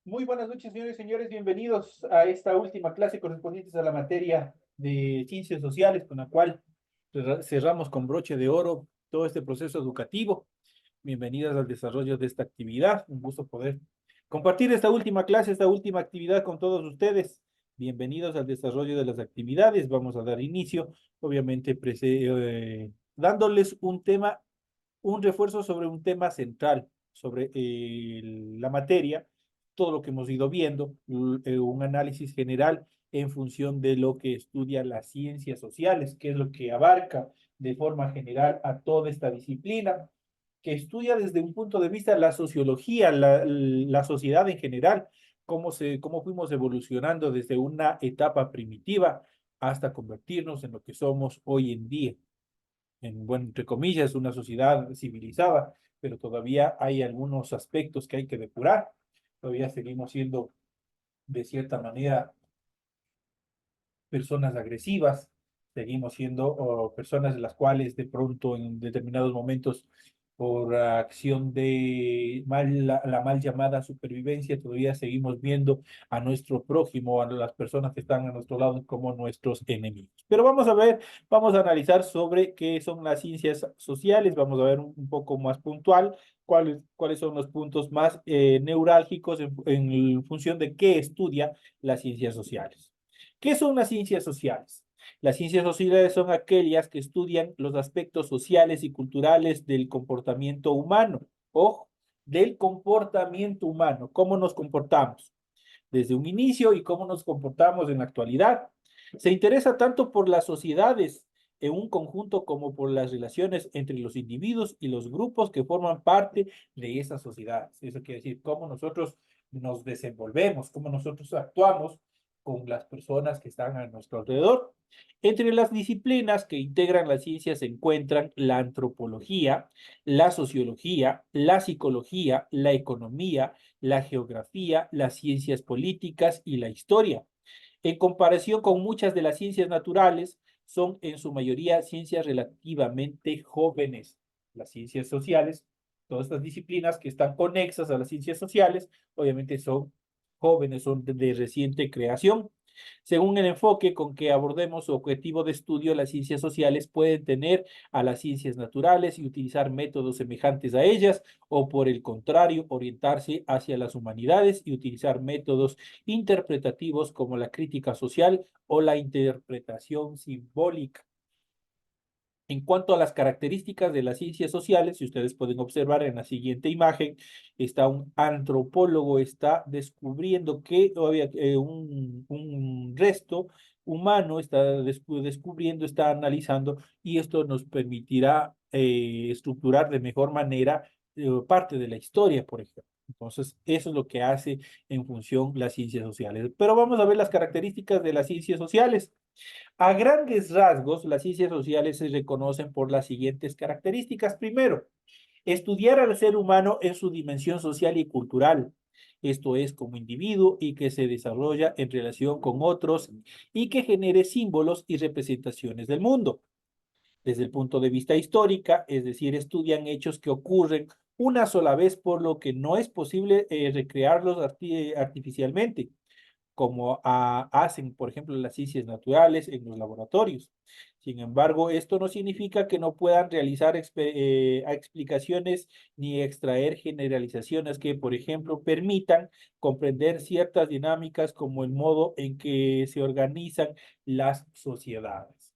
Muy buenas noches, señores y señores. Bienvenidos a esta última clase correspondiente a la materia de ciencias sociales, con la cual cerramos con broche de oro todo este proceso educativo. Bienvenidas al desarrollo de esta actividad. Un gusto poder compartir esta última clase, esta última actividad con todos ustedes. Bienvenidos al desarrollo de las actividades. Vamos a dar inicio, obviamente, dándoles un tema, un refuerzo sobre un tema central, sobre la materia, todo lo que hemos ido viendo, un análisis general en función de lo que estudia las ciencias sociales, que es lo que abarca de forma general a toda esta disciplina, que estudia desde un punto de vista la sociología, la sociedad en general, cómo fuimos evolucionando desde una etapa primitiva hasta convertirnos en lo que somos hoy en día bueno, entre comillas, una sociedad civilizada, pero todavía hay algunos aspectos que hay que depurar. Todavía seguimos siendo, de cierta manera, personas agresivas, seguimos siendo personas de las cuales de pronto en determinados momentos por acción de la mal llamada supervivencia, todavía seguimos viendo a nuestro prójimo, a las personas que están a nuestro lado como nuestros enemigos. Pero vamos a ver, vamos a analizar sobre qué son las ciencias sociales, vamos a ver un poco más puntual cuáles son los puntos más neurálgicos en función de qué estudia las ciencias sociales. ¿Qué son las ciencias sociales? Las ciencias sociales son aquellas que estudian los aspectos sociales y culturales del comportamiento humano. Ojo, del comportamiento humano, cómo nos comportamos desde un inicio y cómo nos comportamos en la actualidad. Se interesa tanto por las sociedades en un conjunto como por las relaciones entre los individuos y los grupos que forman parte de esas sociedades. Eso quiere decir cómo nosotros nos desenvolvemos, cómo nosotros actuamos con las personas que están a nuestro alrededor. Entre las disciplinas que integran la ciencia se encuentran la antropología, la sociología, la psicología, la economía, la geografía, las ciencias políticas y la historia. En comparación con muchas de las ciencias naturales, son en su mayoría ciencias relativamente jóvenes. Las ciencias sociales, todas estas disciplinas que están conexas a las ciencias sociales, obviamente son jóvenes, son de reciente creación. Según el enfoque con que abordemos su objetivo de estudio, las ciencias sociales pueden tener a las ciencias naturales y utilizar métodos semejantes a ellas, o por el contrario, orientarse hacia las humanidades y utilizar métodos interpretativos como la crítica social o la interpretación simbólica. En cuanto a las características de las ciencias sociales, si ustedes pueden observar en la siguiente imagen, está un antropólogo, está descubriendo que un resto humano está descubriendo, está analizando, y esto nos permitirá estructurar de mejor manera parte de la historia, por ejemplo. Entonces, eso es lo que hace en función las ciencias sociales. Pero vamos a ver las características de las ciencias sociales. A grandes rasgos, las ciencias sociales se reconocen por las siguientes características. Primero, estudiar al ser humano en su dimensión social y cultural, esto es, como individuo y que se desarrolla en relación con otros y que genere símbolos y representaciones del mundo. Desde el punto de vista histórica, es decir, estudian hechos que ocurren una sola vez, por lo que no es posible recrearlos artificialmente como hacen, por ejemplo, las ciencias naturales en los laboratorios. Sin embargo, esto no significa que no puedan realizar explicaciones ni extraer generalizaciones que, por ejemplo, permitan comprender ciertas dinámicas como el modo en que se organizan las sociedades.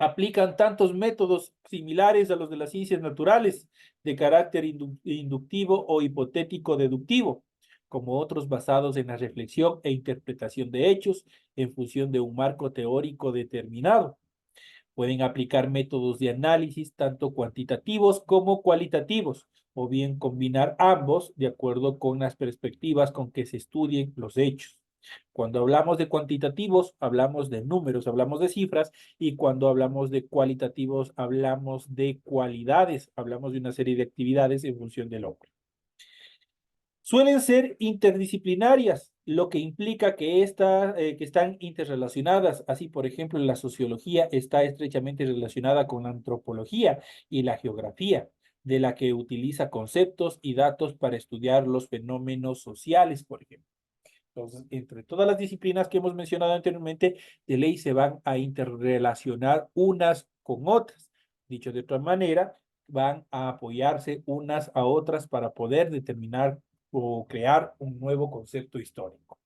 Aplican tantos métodos similares a los de las ciencias naturales de carácter inductivo o hipotético deductivo, como otros basados en la reflexión e interpretación de hechos en función de un marco teórico determinado. Pueden aplicar métodos de análisis tanto cuantitativos como cualitativos, o bien combinar ambos de acuerdo con las perspectivas con que se estudien los hechos. Cuando hablamos de cuantitativos, hablamos de números, hablamos de cifras, y cuando hablamos de cualitativos, hablamos de cualidades, hablamos de una serie de actividades en función del hombre. Suelen ser interdisciplinarias, lo que implica que están interrelacionadas. Así, por ejemplo, la sociología está estrechamente relacionada con la antropología y la geografía, de la que utiliza conceptos y datos para estudiar los fenómenos sociales, por ejemplo. Entonces, entre todas las disciplinas que hemos mencionado anteriormente, de ley se van a interrelacionar unas con otras. Dicho de otra manera, van a apoyarse unas a otras para poder determinar o crear un nuevo concepto histórico.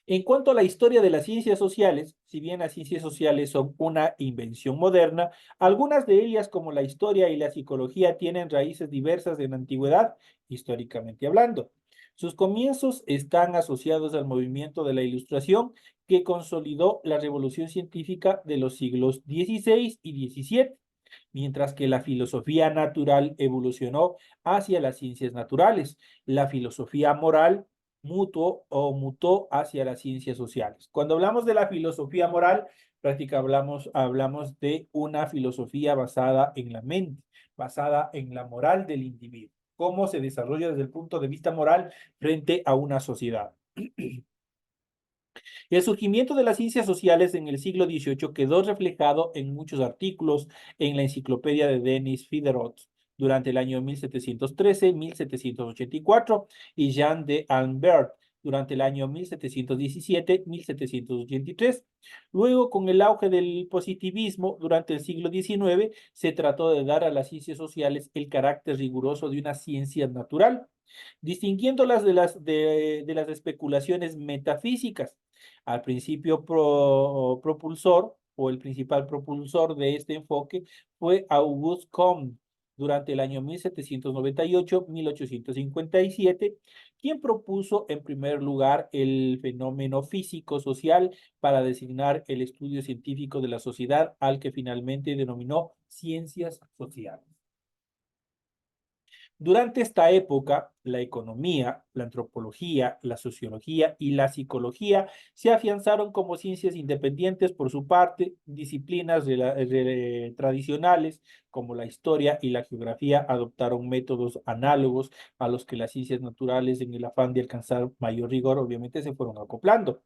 En cuanto a la historia de las ciencias sociales, si bien las ciencias sociales son una invención moderna, algunas de ellas, como la historia y la psicología, tienen raíces diversas en la antigüedad, históricamente hablando. Sus comienzos están asociados al movimiento de la Ilustración que consolidó la revolución científica de los siglos XVI y XVII, mientras que la filosofía natural evolucionó hacia las ciencias naturales. La filosofía moral mutó hacia las ciencias sociales. Cuando hablamos de la filosofía moral, prácticamente hablamos de una filosofía basada en la mente, basada en la moral del individuo, cómo se desarrolla desde el punto de vista moral frente a una sociedad. El surgimiento de las ciencias sociales en el siglo XVIII quedó reflejado en muchos artículos en la enciclopedia de Denis Diderot durante el año 1713-1784 y Jean de Alembert durante el año 1717-1783. Luego, con el auge del positivismo durante el siglo XIX, se trató de dar a las ciencias sociales el carácter riguroso de una ciencia natural, distinguiéndolas de las especulaciones metafísicas. Al principio propulsor o el principal propulsor de este enfoque fue Auguste Comte durante el año 1798-1857, quien propuso en primer lugar el fenómeno físico-social para designar el estudio científico de la sociedad, al que finalmente denominó ciencias sociales. Durante esta época, la economía, la antropología, la sociología y la psicología se afianzaron como ciencias independientes. Por su parte, disciplinas tradicionales como la historia y la geografía adoptaron métodos análogos a los que las ciencias naturales, en el afán de alcanzar mayor rigor, obviamente se fueron acoplando.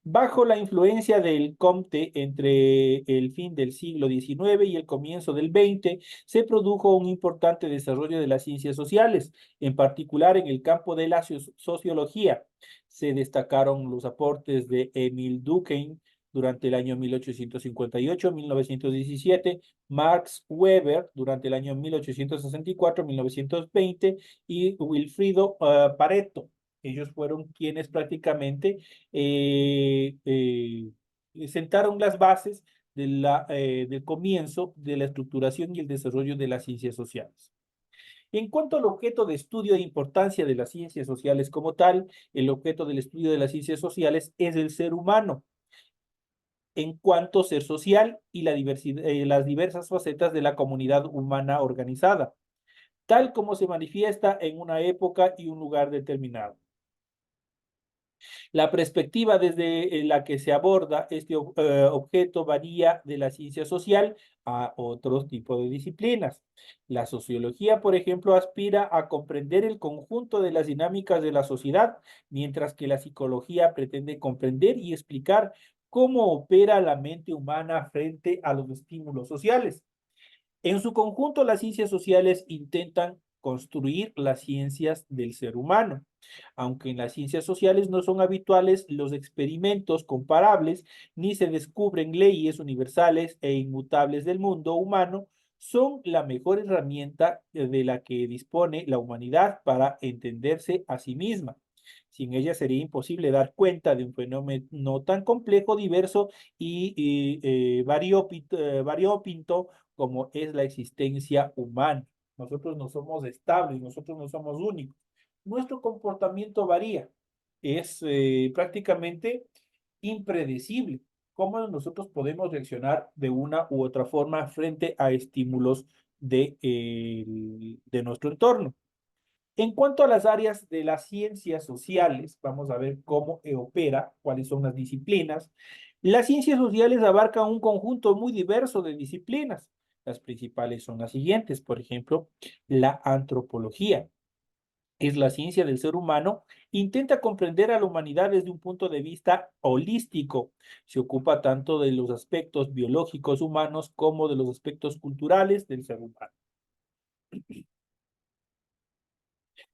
Bajo la influencia del Comte entre el fin del siglo XIX y el comienzo del XX, se produjo un importante desarrollo de las ciencias sociales, en particular en el campo de la sociología. Se destacaron los aportes de Emile Durkheim durante el año 1858-1917, Max Weber durante el año 1864-1920 y Wilfrido Pareto. Ellos fueron quienes prácticamente sentaron las bases del comienzo de la estructuración y el desarrollo de las ciencias sociales. En cuanto al objeto de estudio e importancia de las ciencias sociales como tal, el objeto del estudio de las ciencias sociales es el ser humano en cuanto ser social y las diversas facetas de la comunidad humana organizada, tal como se manifiesta en una época y un lugar determinado. La perspectiva desde la que se aborda este objeto varía de la ciencia social a otros tipos de disciplinas. La sociología, por ejemplo, aspira a comprender el conjunto de las dinámicas de la sociedad, mientras que la psicología pretende comprender y explicar cómo opera la mente humana frente a los estímulos sociales. En su conjunto, las ciencias sociales intentan construir las ciencias del ser humano. Aunque en las ciencias sociales no son habituales los experimentos comparables, ni se descubren leyes universales e inmutables del mundo humano, son la mejor herramienta de la que dispone la humanidad para entenderse a sí misma. Sin ella sería imposible dar cuenta de un fenómeno tan complejo, diverso y variopinto como es la existencia humana. Nosotros no somos estables, nosotros no somos únicos. Nuestro comportamiento varía, es prácticamente impredecible. ¿Cómo nosotros podemos reaccionar de una u otra forma frente a estímulos de nuestro entorno? En cuanto a las áreas de las ciencias sociales, vamos a ver cómo opera, cuáles son las disciplinas. Las ciencias sociales abarcan un conjunto muy diverso de disciplinas. Las principales son las siguientes, por ejemplo, la antropología. Es la ciencia del ser humano, intenta comprender a la humanidad desde un punto de vista holístico. Se ocupa tanto de los aspectos biológicos humanos como de los aspectos culturales del ser humano.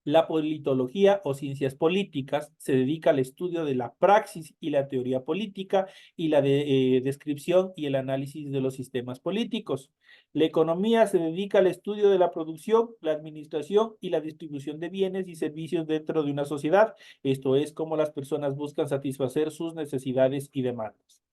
La politología o ciencias políticas se dedica al estudio de la praxis y la teoría política y la descripción y el análisis de los sistemas políticos. La economía se dedica al estudio de la producción, la administración y la distribución de bienes y servicios dentro de una sociedad. Esto es cómo las personas buscan satisfacer sus necesidades y demandas.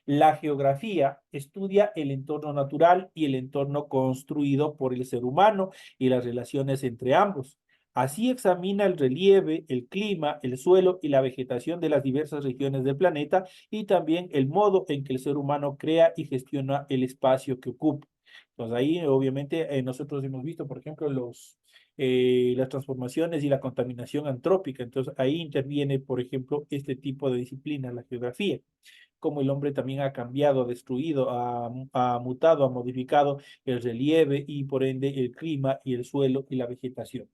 La geografía estudia el entorno natural y el entorno construido por el ser humano y las relaciones entre ambos. Así examina el relieve, el clima, el suelo y la vegetación de las diversas regiones del planeta y también el modo en que el ser humano crea y gestiona el espacio que ocupa. Entonces ahí obviamente nosotros hemos visto, por ejemplo, las transformaciones y la contaminación antrópica. Entonces ahí interviene, por ejemplo, este tipo de disciplina, la geografía, cómo el hombre también ha cambiado, ha destruido, ha mutado, ha modificado el relieve y por ende el clima y el suelo y la vegetación.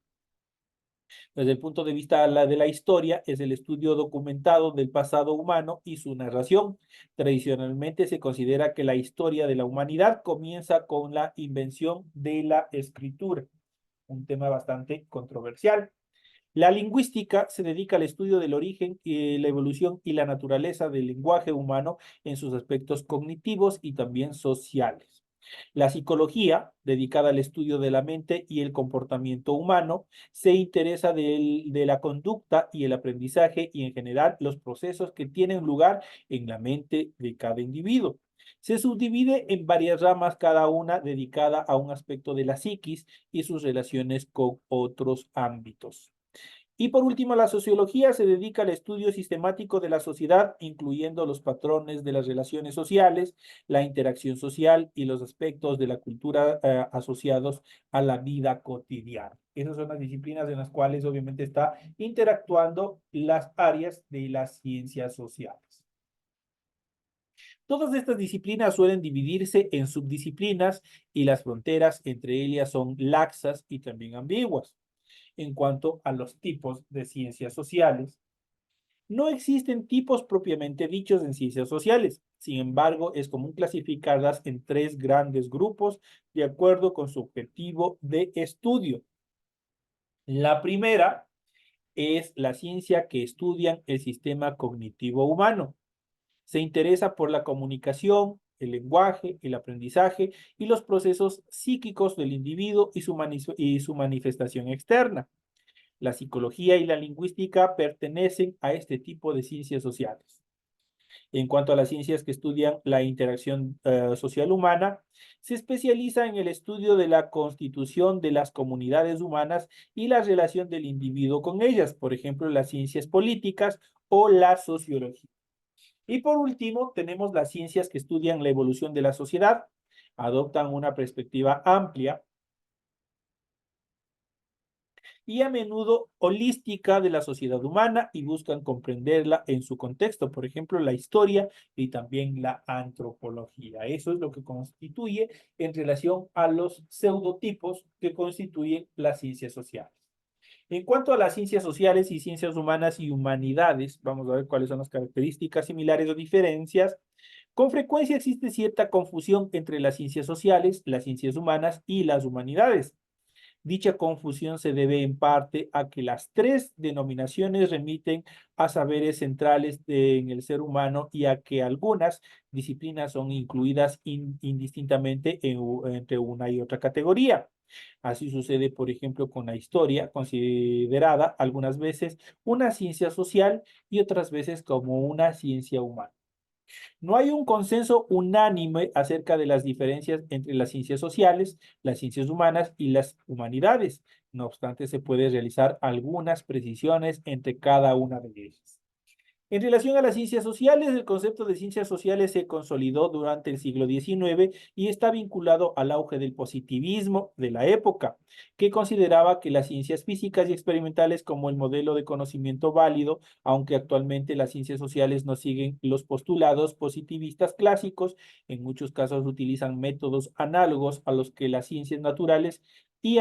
Desde el punto de vista de la historia, es el estudio documentado del pasado humano y su narración. Tradicionalmente se considera que la historia de la humanidad comienza con la invención de la escritura, un tema bastante controversial. La lingüística se dedica al estudio del origen, la evolución y la naturaleza del lenguaje humano en sus aspectos cognitivos y también sociales. La psicología, dedicada al estudio de la mente y el comportamiento humano, se interesa de la conducta y el aprendizaje y en general los procesos que tienen lugar en la mente de cada individuo. Se subdivide en varias ramas, cada una dedicada a un aspecto de la psiquis y sus relaciones con otros ámbitos. Y por último, la sociología se dedica al estudio sistemático de la sociedad, incluyendo los patrones de las relaciones sociales, la interacción social y los aspectos de la cultura asociados a la vida cotidiana. Esas son las disciplinas en las cuales obviamente está interactuando las áreas de las ciencias sociales. Todas estas disciplinas suelen dividirse en subdisciplinas y las fronteras entre ellas son laxas y también ambiguas. En cuanto a los tipos de ciencias sociales, no existen tipos propiamente dichos en ciencias sociales. Sin embargo, es común clasificarlas en tres grandes grupos de acuerdo con su objetivo de estudio. La primera es la ciencia que estudia el sistema cognitivo humano. Se interesa por la comunicación, el lenguaje, el aprendizaje y los procesos psíquicos del individuo y su manifestación externa. La psicología y la lingüística pertenecen a este tipo de ciencias sociales. En cuanto a las ciencias que estudian la interacción social humana, se especializa en el estudio de la constitución de las comunidades humanas y la relación del individuo con ellas, por ejemplo, las ciencias políticas o la sociología. Y por último, tenemos las ciencias que estudian la evolución de la sociedad, adoptan una perspectiva amplia y a menudo holística de la sociedad humana y buscan comprenderla en su contexto, por ejemplo, la historia y también la antropología. Eso es lo que constituye en relación a los pseudotipos que constituyen las ciencias sociales. En cuanto a las ciencias sociales y ciencias humanas y humanidades, vamos a ver cuáles son las características similares o diferencias. Con frecuencia existe cierta confusión entre las ciencias sociales, las ciencias humanas y las humanidades. Dicha confusión se debe en parte a que las tres denominaciones remiten a saberes centrales en el ser humano y a que algunas disciplinas son incluidas indistintamente entre una y otra categoría. Así sucede, por ejemplo, con la historia, considerada algunas veces una ciencia social y otras veces como una ciencia humana. No hay un consenso unánime acerca de las diferencias entre las ciencias sociales, las ciencias humanas y las humanidades. No obstante, se puede realizar algunas precisiones entre cada una de ellas. En relación a las ciencias sociales, el concepto de ciencias sociales se consolidó durante el siglo XIX y está vinculado al auge del positivismo de la época, que consideraba que las ciencias físicas y experimentales como el modelo de conocimiento válido, aunque actualmente las ciencias sociales no siguen los postulados positivistas clásicos, en muchos casos utilizan métodos análogos a los que las ciencias naturales y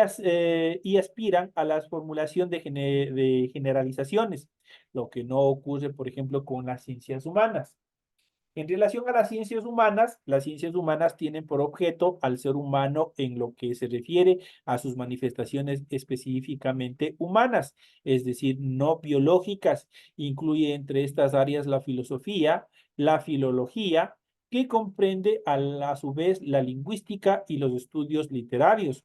aspiran a la formulación de generalizaciones, lo que no ocurre, por ejemplo, con las ciencias humanas. En relación a las ciencias humanas tienen por objeto al ser humano en lo que se refiere a sus manifestaciones específicamente humanas, es decir, no biológicas. Incluye entre estas áreas la filosofía, la filología, que comprende a su vez la lingüística y los estudios literarios,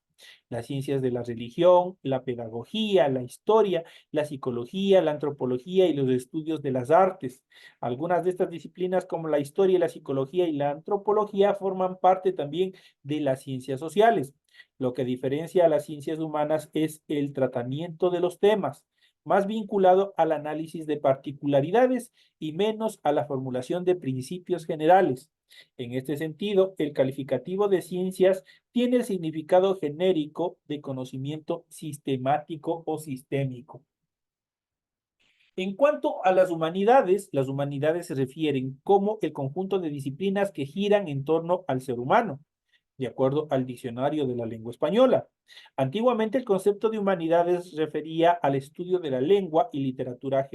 las ciencias de la religión, la pedagogía, la historia, la psicología, la antropología y los estudios de las artes. Algunas de estas disciplinas, como la historia, la psicología y la antropología, forman parte también de las ciencias sociales. Lo que diferencia a las ciencias humanas es el tratamiento de los temas, más vinculado al análisis de particularidades y menos a la formulación de principios generales. En este sentido, el calificativo de ciencias tiene el significado genérico de conocimiento sistemático o sistémico. En cuanto a las humanidades se refieren como el conjunto de disciplinas que giran en torno al ser humano, de acuerdo al diccionario de la lengua española. Antiguamente el concepto de humanidades refería al estudio de la lengua y literatura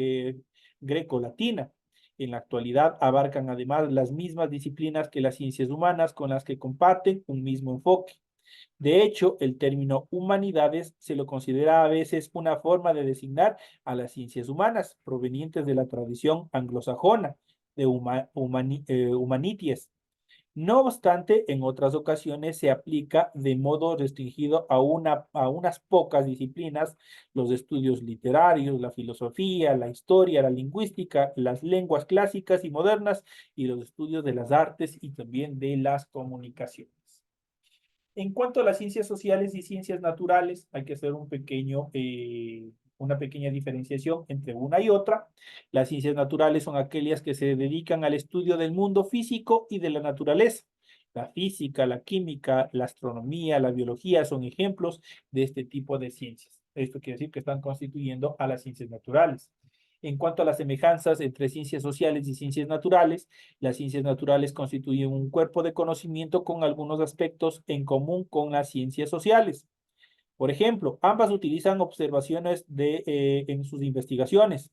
greco-latina. En la actualidad abarcan además las mismas disciplinas que las ciencias humanas con las que comparten un mismo enfoque. De hecho, el término humanidades se lo considera a veces una forma de designar a las ciencias humanas provenientes de la tradición anglosajona de humanities. No obstante, en otras ocasiones se aplica de modo restringido a unas pocas disciplinas, los estudios literarios, la filosofía, la historia, la lingüística, las lenguas clásicas y modernas y los estudios de las artes y también de las comunicaciones. En cuanto a las ciencias sociales y ciencias naturales, hay que hacer una pequeña diferenciación entre una y otra. Las ciencias naturales son aquellas que se dedican al estudio del mundo físico y de la naturaleza. La física, la química, la astronomía, la biología son ejemplos de este tipo de ciencias. Esto quiere decir que están constituyendo a las ciencias naturales. En cuanto a las semejanzas entre ciencias sociales y ciencias naturales, las ciencias naturales constituyen un cuerpo de conocimiento con algunos aspectos en común con las ciencias sociales. Por ejemplo, ambas utilizan observaciones en sus investigaciones.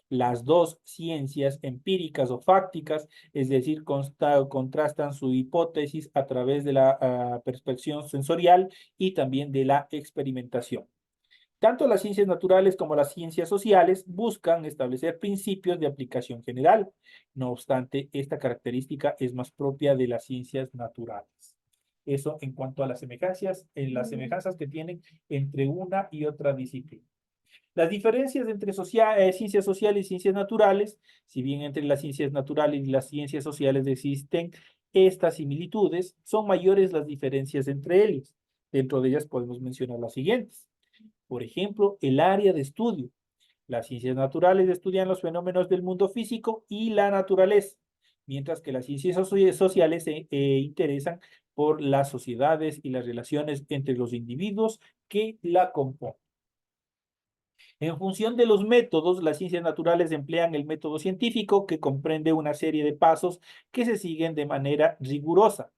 Las dos ciencias empíricas o fácticas, es decir, contrastan su hipótesis a través de la perspección sensorial y también de la experimentación. Tanto las ciencias naturales como las ciencias sociales buscan establecer principios de aplicación general. No obstante, esta característica es más propia de las ciencias naturales. Eso en cuanto a las semejanzas, en las semejanzas que tienen entre una y otra disciplina. Las diferencias entre ciencias sociales y ciencias naturales, si bien entre las ciencias naturales y las ciencias sociales existen estas similitudes, son mayores las diferencias entre ellas. Dentro de ellas podemos mencionar las siguientes. Por ejemplo, el área de estudio. Las ciencias naturales estudian los fenómenos del mundo físico y la naturaleza, mientras que las ciencias sociales se interesan por las sociedades y las relaciones entre los individuos que la componen. En función de los métodos, las ciencias naturales emplean el método científico, que comprende una serie de pasos que se siguen de manera rigurosa.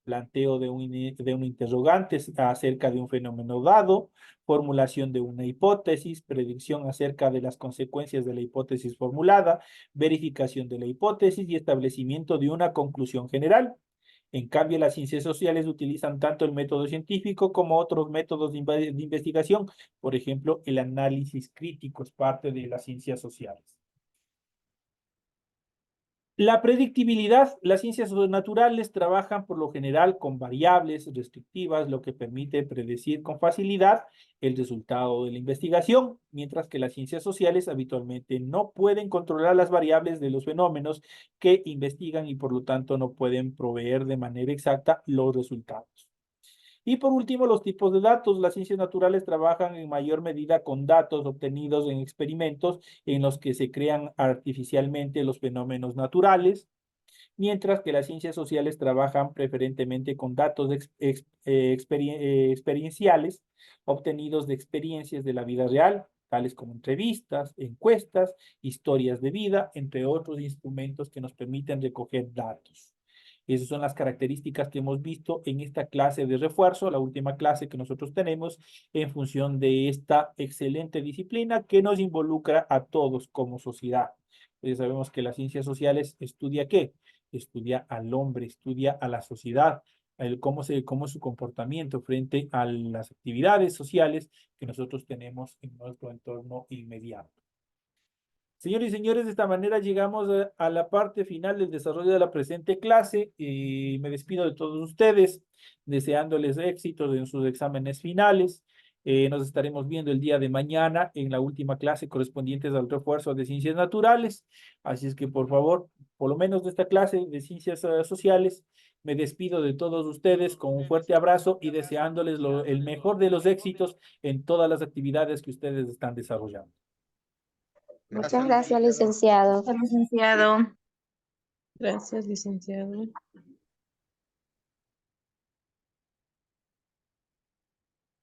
Planteo de un interrogante acerca de un fenómeno dado, formulación de una hipótesis, predicción acerca de las consecuencias de la hipótesis formulada, verificación de la hipótesis y establecimiento de una conclusión general. En cambio, las ciencias sociales utilizan tanto el método científico como otros métodos de investigación. Por ejemplo, el análisis crítico es parte de las ciencias sociales. La predictibilidad, las ciencias naturales trabajan por lo general con variables restrictivas, lo que permite predecir con facilidad el resultado de la investigación, mientras que las ciencias sociales habitualmente no pueden controlar las variables de los fenómenos que investigan y por lo tanto no pueden proveer de manera exacta los resultados. Y por último, los tipos de datos. Las ciencias naturales trabajan en mayor medida con datos obtenidos en experimentos en los que se crean artificialmente los fenómenos naturales, mientras que las ciencias sociales trabajan preferentemente con datos experienciales obtenidos de experiencias de la vida real, tales como entrevistas, encuestas, historias de vida, entre otros instrumentos que nos permiten recoger datos. Esas son las características que hemos visto en esta clase de refuerzo, la última clase que nosotros tenemos en función de esta excelente disciplina que nos involucra a todos como sociedad. Ya sabemos que las ciencias sociales estudia ¿qué? estudia al hombre, estudia a la sociedad, cómo es su comportamiento frente a las actividades sociales que nosotros tenemos en nuestro entorno inmediato. Señores y señores, de esta manera llegamos a la parte final del desarrollo de la presente clase y me despido de todos ustedes, deseándoles éxitos en sus exámenes finales. Nos estaremos viendo el día de mañana en la última clase correspondientes al refuerzo de ciencias naturales. Así es que, por favor, por lo menos de esta clase de ciencias sociales, me despido de todos ustedes con un fuerte abrazo y deseándoles el mejor de los éxitos en todas las actividades que ustedes están desarrollando. Muchas gracias, licenciado. Licenciado. Gracias, licenciado.